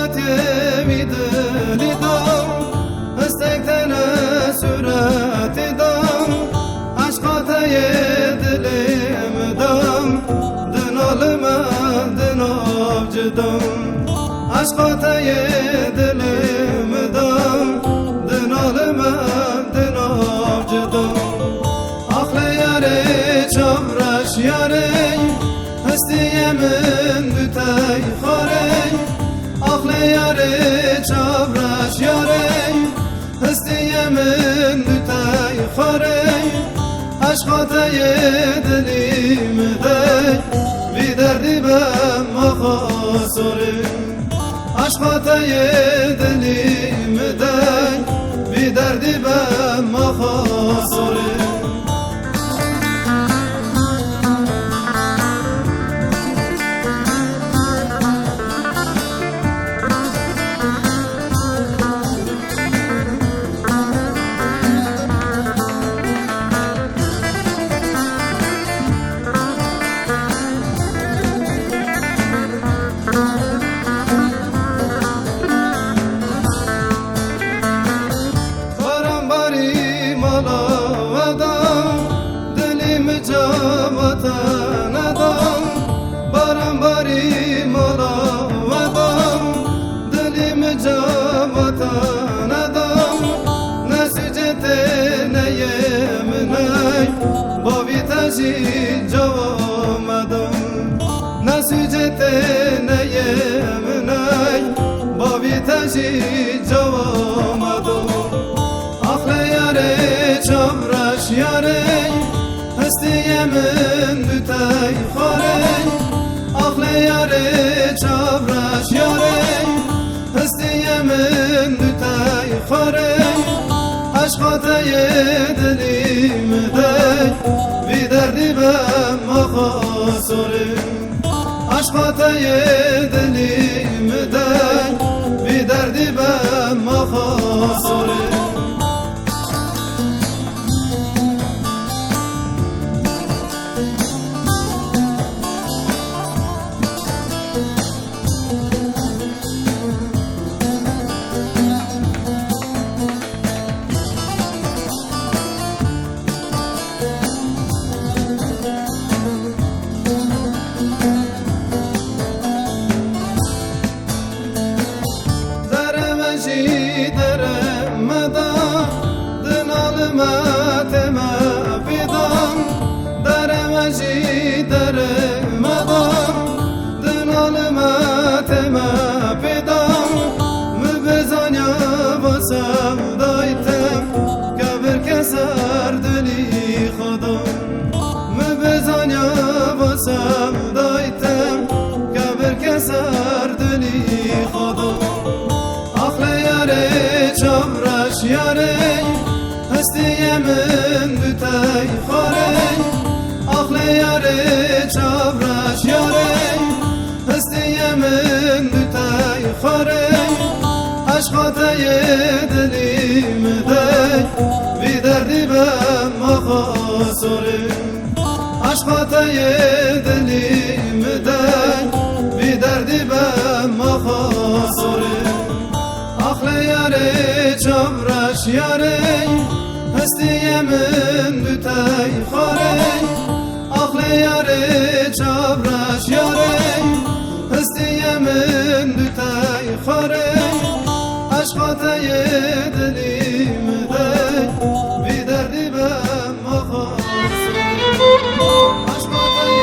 صورت میدلی دام استکتن صورت دام عشقات دلم دام دنال من دناب جدام عشقات دلم دام دنال من دناب جدام آخل یاره چامرش یاره هستی من دوتای خاره آخل یاره چامرش یاره هستی من دوتای خاره عشقاتای دلیم دی بی دردی به مخاصره عشقاتای دلیم دی بی دردی به مخاصره جوامدم نسوجت نیم نی بابی تجی جوامدم آخل یاره چامرش یاره هستی من دوتای خاره آخل یاره چامرش یاره هستی من دوتای خاره عشقاتای دلیم دی بی دردی به مخاصره عشقاتای دلیم دی بی دردی به مخاصره یاره هستی من دوتای خاره آخل یاره چابرش یاره هستی من دوتای خاره عشقاتای دلیم دی بی دردی به مخاصره عشقاتای دلیم دی بی دردی به مخاصره آخل یاره چامرش یاره هستی من دوتای خاره آخل یاره چامرش یاره هستی من دوتای خاره عشقاتای دلیم دی بی دردی به مخاصره عشقاتای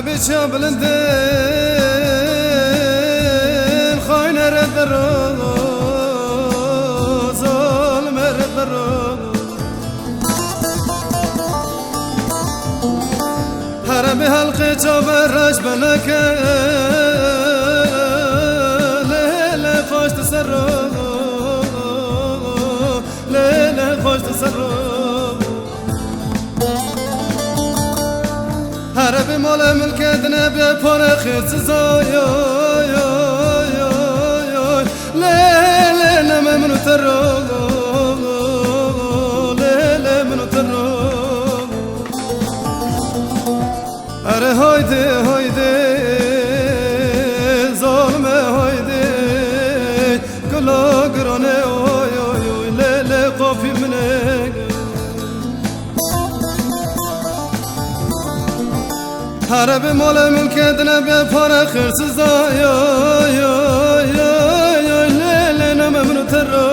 بچه بلندن خاین رد رو ظالم رد رو حرم حلقه جابرش بلکه لیله خوش تسرو لیله خوش تسرو حرب مال ملکتنا به پر خیز زایا لیله نممنو ترو لیله منو ترو اره هایده هایده ظالمه هایده گلا گرانه اوی اوی اوی لیله قافی منه حرب مال ملکتنا به پاره خرسز لیله نممنو ترو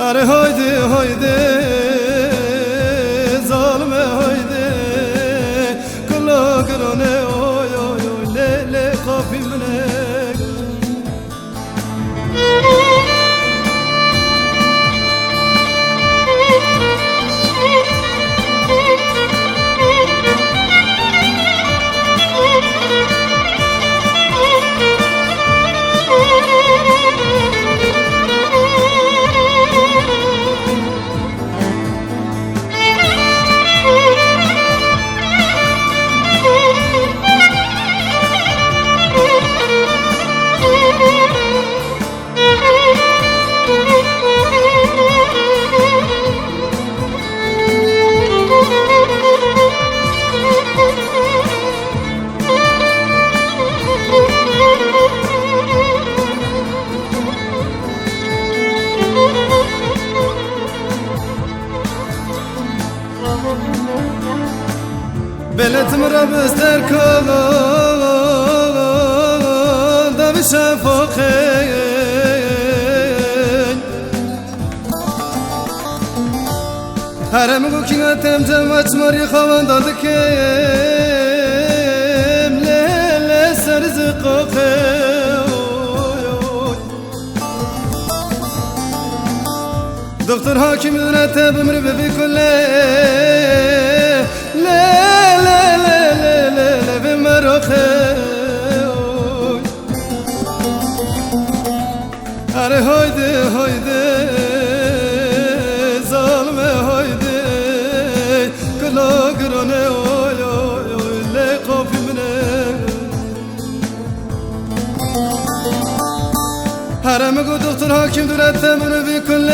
اره هایده هایده ظالمه هایده کلا گرانه اوی اوی اوی لیله قافی منه بلت مربستر کن دم شفاقی حرم گو کیناتم جمعت ماری خوان داده کم لیله سر زقاقی دکتر حاکم دونه تب امر ببی کله لیله لیله به مراخه اره هایده هایده ظالمه هایده کلا گرانه اوی اوی اوی لی قافی منه حرم گو دکتر حاکم دورت منو بی کل